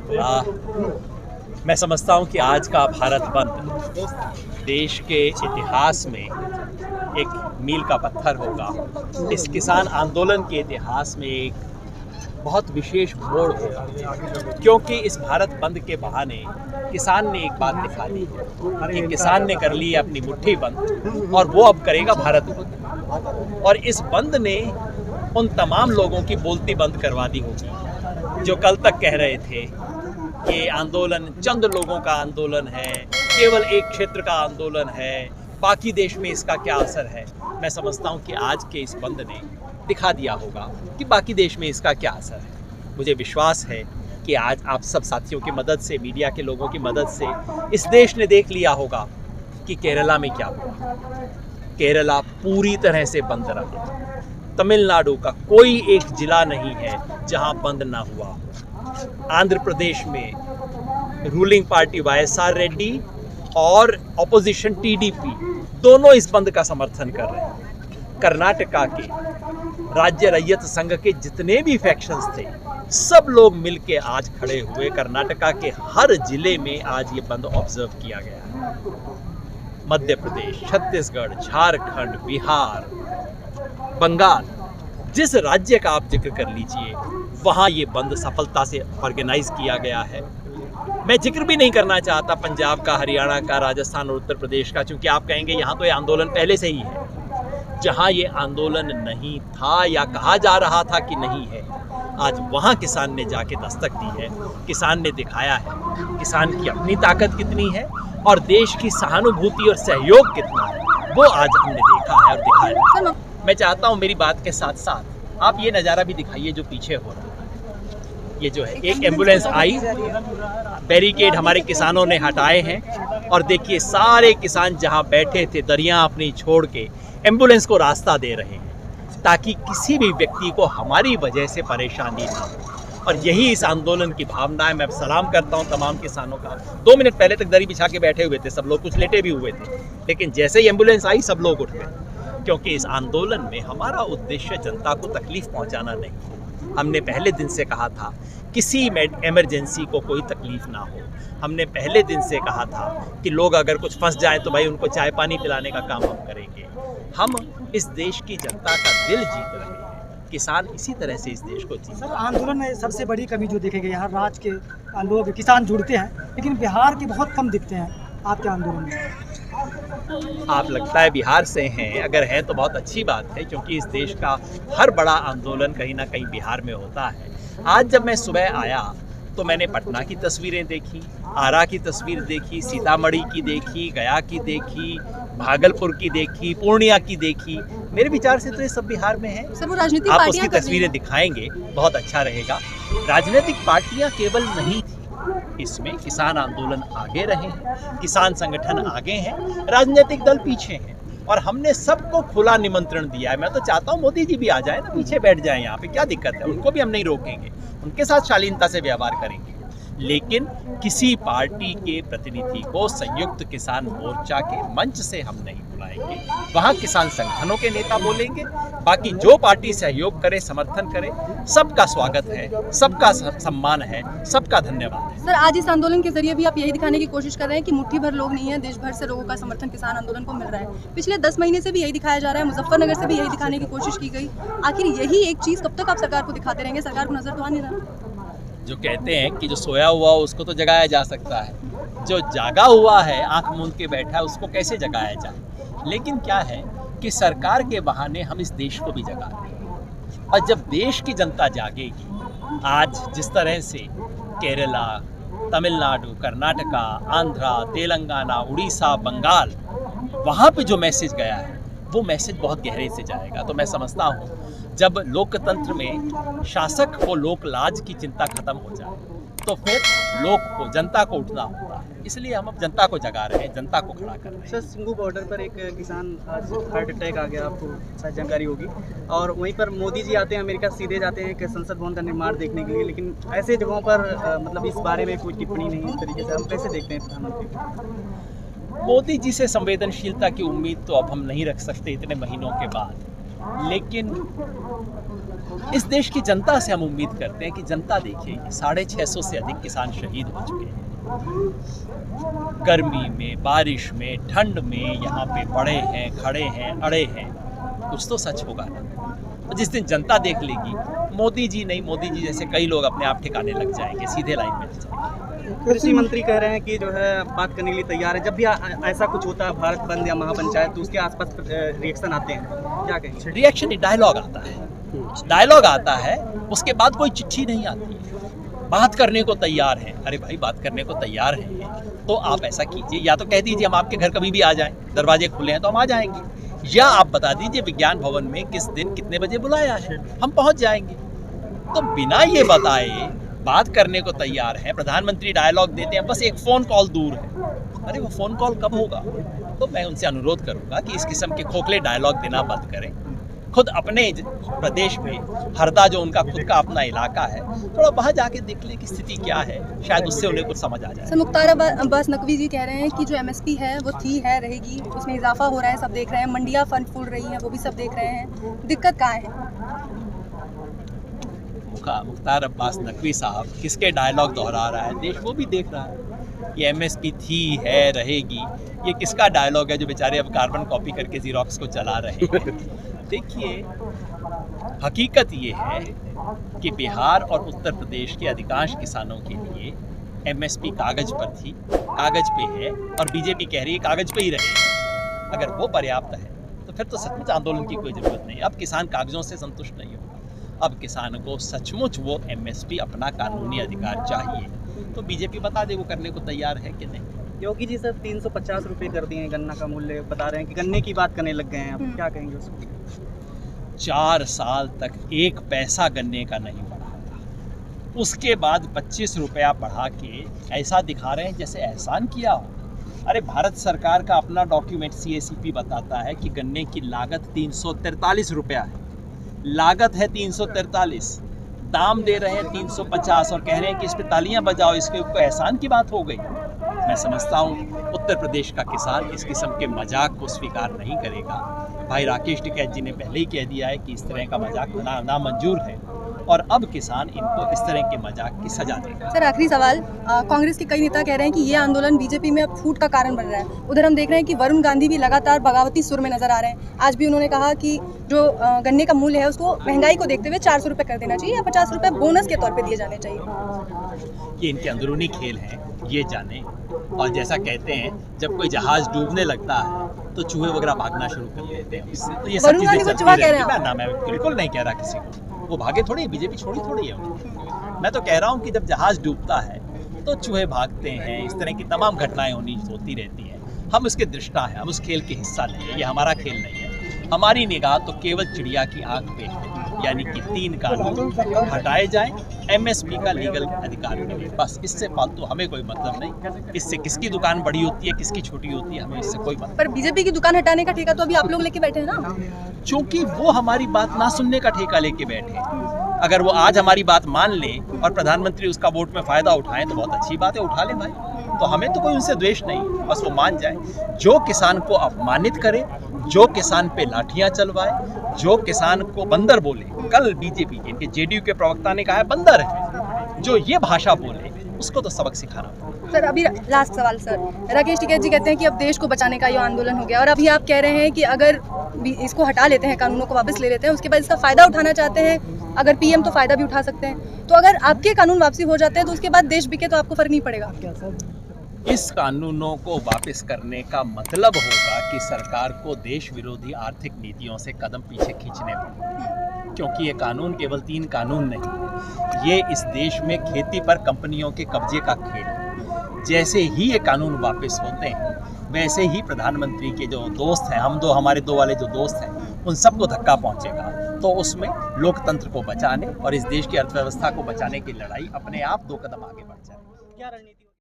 मैं समझता हूँ कि आज का भारत बंद देश के इतिहास में एक मील का पत्थर होगा। इस किसान आंदोलन के इतिहास में एक बहुत विशेष मोड़ होगा, क्योंकि इस भारत बंद के बहाने किसान ने एक बात दिखा दी कि किसान ने कर ली अपनी मुट्ठी बंद और वो अब करेगा भारत बंद। और इस बंद ने उन तमाम लोगों की बोलती बंद करवा दी होगी जो कल तक कह रहे थे कि आंदोलन चंद लोगों का आंदोलन है, केवल एक क्षेत्र का आंदोलन है, बाकी देश में इसका क्या असर है। मैं समझता हूँ कि आज के इस बंद ने दिखा दिया होगा कि बाकी देश में इसका क्या असर है। मुझे विश्वास है कि आज आप सब साथियों की मदद से, मीडिया के लोगों की मदद से इस देश ने देख लिया होगा कि केरला में क्या हुआ। केरला पूरी तरह से बंद रहा। तमिलनाडु का कोई एक जिला नहीं है जहां बंद ना हुआ। आंध्र प्रदेश में रूलिंग पार्टी वाईएसआर रेड्डी और ऑपोजिशन टीडीपी दोनों इस बंद का समर्थन कर रहे हैं। कर्नाटका के राज्य रैयत संघ के जितने भी फैक्शंस थे सब लोग मिलके आज खड़े हुए। कर्नाटका के हर जिले में आज ये बंद ऑब्जर्व किया गया है। मध्य प्रदेश, छत्तीसगढ़, झारखंड, बिहार, बंगाल, जिस राज्य का आप जिक्र कर लीजिए वहाँ ये बंद सफलता से ऑर्गेनाइज किया गया है। मैं जिक्र भी नहीं करना चाहता पंजाब का, हरियाणा का, राजस्थान और उत्तर प्रदेश का, क्योंकि आप कहेंगे यहाँ तो ये आंदोलन पहले से ही है। जहाँ ये आंदोलन नहीं था या कहा जा रहा था कि नहीं है, आज वहाँ किसान ने जाके दस्तक दी है। किसान ने दिखाया है किसान की अपनी ताकत कितनी है और देश की सहानुभूति और सहयोग कितना है, वो आज हमने देखा है और दिखाया है। मैं चाहता हूँ मेरी बात के साथ साथ आप ये नज़ारा भी दिखाइए जो पीछे हो रहा है। ये जो है एक एम्बुलेंस आई, बैरिकेड हमारे किसानों ने हटाए हैं और देखिए सारे किसान जहाँ बैठे थे दरिया अपनी छोड़ के एम्बुलेंस को रास्ता दे रहे हैं ताकि किसी भी व्यक्ति को हमारी वजह से परेशानी ना हो। और यही इस आंदोलन की भावना है। मैं सलाम करता हूं तमाम किसानों का। 2 मिनट पहले तक दरी बिछा के बैठे हुए थे सब लोग, कुछ लेटे भी हुए थे, लेकिन जैसे ही एम्बुलेंस आई सब लोग उठ गए, क्योंकि इस आंदोलन में हमारा उद्देश्य जनता को तकलीफ पहुंचाना नहीं। हमने पहले दिन से कहा था किसी इमरजेंसी को कोई तकलीफ ना हो। हमने पहले दिन से कहा था कि लोग अगर कुछ फंस जाए तो भाई उनको चाय पानी पिलाने का काम हम करेंगे। हम इस देश की जनता का दिल जीत रहे हैं। किसान इसी तरह से इस देश को जीत। सर, आंदोलन में सबसे बड़ी कमी जो देखेगी, यहाँ राज्य के लोग किसान जुड़ते हैं लेकिन बिहार के बहुत कम दिखते हैं आपके आंदोलन में। आप लगता है बिहार से हैं, अगर हैं तो बहुत अच्छी बात है, क्योंकि इस देश का हर बड़ा आंदोलन कहीं ना कहीं बिहार में होता है। आज जब मैं सुबह आया तो मैंने पटना की तस्वीरें देखी, आरा की तस्वीर देखी, सीतामढ़ी की देखी, गया की देखी, भागलपुर की देखी, पूर्णिया की देखी। मेरे विचार से तो ये सब बिहार में है। आप उसकी तस्वीरें दिखाएंगे बहुत अच्छा रहेगा। राजनीतिक पार्टियां केवल नहीं थी इसमें, किसान आंदोलन आगे रहे हैं, किसान संगठन आगे हैं, राजनीतिक दल पीछे हैं और हमने सबको खुला निमंत्रण दिया है। मैं तो चाहता हूँ मोदी जी भी आ जाए ना, पीछे बैठ जाएं, यहाँ पे क्या दिक्कत है। उनको भी हम नहीं रोकेंगे, उनके साथ शालीनता से व्यवहार करेंगे, लेकिन किसी पार्टी के प्रतिनिधि को संयुक्त किसान मोर्चा के मंच से हम नहीं बुलाएंगे। वहाँ किसान संगठनों के नेता बोलेंगे, बाकी जो पार्टी सहयोग करे, समर्थन करे, सबका स्वागत है, सबका सम्मान है, सबका धन्यवाद है। सर, आज इस आंदोलन के जरिए भी आप यही दिखाने की कोशिश कर रहे हैं कि मुट्ठी भर लोग नहीं है, देश भर से लोगों का समर्थन किसान आंदोलन को मिल रहा है। पिछले 10 महीने से भी यही दिखाया जा रहा है, मुजफ्फरनगर से भी यही दिखाने की कोशिश की गई। आखिर यही एक चीज़ कब तक आप सरकार को दिखाते रहेंगे? सरकार को नजर तो आ नहीं रहा। जो कहते हैं कि जो सोया हुआ हो उसको तो जगाया जा सकता है, जो जागा हुआ है आंख मूंद के बैठा है उसको कैसे जगाया जाए। लेकिन क्या है कि सरकार के बहाने हम इस देश को भी जगाते हैं, और जब देश की जनता जागेगी, आज जिस तरह से केरला, तमिलनाडु, कर्नाटका, आंध्रा, तेलंगाना, उड़ीसा, बंगाल, वहाँ पे जो मैसेज गया है वो मैसेज बहुत गहरे से जाएगा। तो मैं समझता हूँ जब लोकतंत्र में शासक को लोक लाज की चिंता खत्म हो जाए तो फिर लोक को, जनता को उठना होता है। इसलिए हम अब जनता को जगा रहे हैं, जनता को खड़ा कर रहे हैं। सर, सिंगू बॉर्डर पर एक किसान आज हार्ट अटैक आ गया, आपको शायद जानकारी होगी, और वहीं पर मोदी जी आते हैं, अमेरिका सीधे जाते हैं कि संसद भवन का निर्माण देखने के लिए, लेकिन ऐसे जगहों पर मतलब इस बारे में कोई टिप्पणी नहीं। इस तरीके से हम कैसे देखते हैं प्रधानमंत्री? मोदी जी से संवेदनशीलता की उम्मीद तो अब हम नहीं रख सकते इतने महीनों के बाद, लेकिन इस देश की जनता से हम उम्मीद करते हैं कि जनता देखिए 650 से अधिक किसान शहीद हो चुके हैं। गर्मी में, बारिश में, ठंड में यहाँ पे पड़े हैं, खड़े हैं, अड़े हैं। कुछ तो सच होगा ना। जिस दिन जनता देख लेगी, मोदी जी नहीं, मोदी जी जैसे कई लोग अपने आप ठिकाने लग जाएंगे, सीधे लाइन में लग जाएंगे। कृषि मंत्री कह रहे हैं कि जो है बात करने के लिए तैयार है। जब भी ऐसा कुछ होता है भारत बंद या महापंचायत, तो उसके आसपास रिएक्शन आते हैं, क्या कहेंगे? रिएक्शन डायलॉग आता है, डायलॉग आता है, उसके बाद कोई चिट्ठी नहीं आती है। बात करने को तैयार हैं। अरे भाई, बात करने को तैयार हैं तो आप ऐसा कीजिए, या तो कह दीजिए हम आपके घर कभी भी आ जाएं, दरवाजे खुले हैं तो हम आ जाएंगे, या आप बता दीजिए विज्ञान भवन में किस दिन कितने बजे बुलाया है, हम पहुंच जाएंगे। तो बिना ये बताए बात करने को तैयार हैं, प्रधानमंत्री डायलॉग देते हैं, बस एक फ़ोन कॉल दूर है। अरे वो फ़ोन कॉल कब होगा? तो मैं उनसे अनुरोध करूंगा कि इस किस्म के खोखले डायलॉग देना बंद करें। खुद अपने प्रदेश में हरदा, जो उनका खुद का अपना इलाका है, थोड़ा वहाँ जाके देख ले कि स्थिति क्या है, शायद उससे उन्हें कुछ समझ आ जाए। सर, मुख्तार अब्बास नकवी जी कह रहे हैं कि जो एमएसपी है वो थी है, रहेगी, उसमें इजाफा हो रहा है, सब देख रहे हैं, मंडियाँ फंड फूल रही हैं, वो भी सब देख रहे हैं, दिक्कत कहाँ है? मुख्तार अब्बास नकवी साहब किसके डायलॉग दोहरा रहा है? देश वो भी देख रहा है। ये एमएसपी थी है, रहेगी, ये किसका डायलॉग है जो बेचारे अब कार्बन कॉपी करके जीरोक्स को चला रहे हैं? देखिए, हकीकत ये है कि बिहार और उत्तर प्रदेश के अधिकांश किसानों के लिए एमएसपी कागज पर थी, कागज पे है, और बीजेपी कह रही है कागज पे ही रहे। अगर वो पर्याप्त है तो फिर तो सचमुच आंदोलन की कोई ज़रूरत नहीं। अब किसान कागजों से संतुष्ट नहीं होगा, अब किसान को सचमुच वो एमएसपी, अपना कानूनी अधिकार चाहिए। तो बीजेपी बता दे वो करने को तैयार है कि नहीं। योगी जी सर 350 रुपये कर दिए हैं गन्ना का मूल्य, बता रहे हैं कि गन्ने की बात करने लग गए हैं। अब क्या कहेंगे उसको? 4 साल तक 1 पैसा गन्ने का नहीं बढ़ा था, उसके बाद 25 रुपया बढ़ा के ऐसा दिखा रहे हैं जैसे एहसान किया हो। अरे भारत सरकार का अपना डॉक्यूमेंट CACP बताता है कि गन्ने की लागत 343 रुपया है, लागत है 343, दाम दे रहे हैं 350 और कह रहे हैं कि इस पर तालियां बजाओ, इसके ऊपर एहसान की बात हो गई। मैं समझता हूँ उत्तर प्रदेश का किसान इस किस्म के मजाक को स्वीकार नहीं करेगा। भाई राकेश टिकैत जी ने पहले ही कह दिया है कि इस तरह का मजाक नामंजूर है, और अब किसान इनको इस तरह के मजाक की सजा देगा। सर, आखिरी सवाल, कांग्रेस के कई नेता कह रहे हैं कि ये आंदोलन बीजेपी में अब फूट का कारण बन रहा है। उधर हम देख रहे हैं कि वरुण गांधी भी लगातार बगावती सुर में नजर आ रहे हैं। आज भी उन्होंने कहा कि जो गन्ने का मूल्य है उसको महंगाई को देखते हुए 400 रुपये कर देना चाहिए, या 50 रुपये बोनस के तौर पर दिए जाने चाहिए। ये इनके अंदरूनी खेल हैं, ये जाने। और जैसा कहते हैं, जब कोई जहाज डूबने लगता है तो चूहे वगैरह भागना शुरू कर देते हैं उससे। तो ये सब चीजें चलती रहती हैं। मैं बिल्कुल नहीं कह रहा किसी को वो भागे थोड़ी, बीजेपी छोड़ी थोड़ी है उनको। मैं तो कह रहा हूँ कि जब जहाज डूबता है तो चूहे भागते हैं, इस तरह की तमाम घटनाएं होती रहती हैं। हम उसके दृष्टा हैं, हम उस खेल के हिस्सा नहीं है, ये हमारा खेल नहीं है। हमारी निगाह तो केवल चिड़िया की आंख पे है, यानी कि 3 कानून हटाए जाएं, एमएसपी का लीगल अधिकार मिले, बस। इससे फालतू हमें कोई मतलब नहीं। इससे किसकी दुकान बड़ी होती है, किसकी छोटी होती है, हमें इससे कोई मतलब। पर बीजेपी की दुकान हटाने का ठेका तो अभी आप लोग लेके बैठे हैं ना? क्योंकि वो हमारी बात ना सुनने का ठेका लेके बैठे। अगर वो आज हमारी बात मान ले और प्रधानमंत्री उसका वोट में फ़ायदा उठाएं तो बहुत अच्छी बात है, उठा ले भाई। तो हमें तो कोई उनसे द्वेष नहीं, बस वो मान जाए। जो किसान को अपमानित करे, जो किसान पे लाठियां चलवाए, जो किसान को बंदर बोले, कल बीजेपी के इनके जेडीयू के प्रवक्ता ने कहा है बंदर है, जो ये भाषा बोले उसको तो सबक सिखाना। सर, अभी लास्ट सवाल सर, राकेश टिकैत जी कहते हैं कि अब देश को बचाने का ये आंदोलन हो गया, और अभी आप कह रहे हैं कि अगर इसको हटा लेते हैं, कानूनों को वापस ले लेते हैं, उसके बाद इसका फ़ायदा उठाना चाहते हैं, अगर पीएम तो फ़ायदा भी उठा सकते हैं, तो अगर आपके कानून वापसी हो जाते हैं तो उसके बाद देश बिके तो आपको फ़र्क नहीं पड़ेगा? इस कानूनों को वापस करने का मतलब होगा कि सरकार को देश विरोधी आर्थिक नीतियों से कदम पीछे खींचने पड़ेंगे, क्योंकि ये कानून केवल 3 कानून नहीं, ये इस देश में खेती पर कंपनियों के कब्जे का खेल है। जैसे ही ये कानून वापस होते हैं, वैसे ही प्रधानमंत्री के जो दोस्त हैं, हमारे 2 वाले जो दोस्त हैं, उन सबको धक्का पहुंचेगा। तो उसमें लोकतंत्र को बचाने और इस देश की अर्थव्यवस्था को बचाने की लड़ाई अपने आप 2 कदम आगे बढ़ जाएगी। क्या रणनीति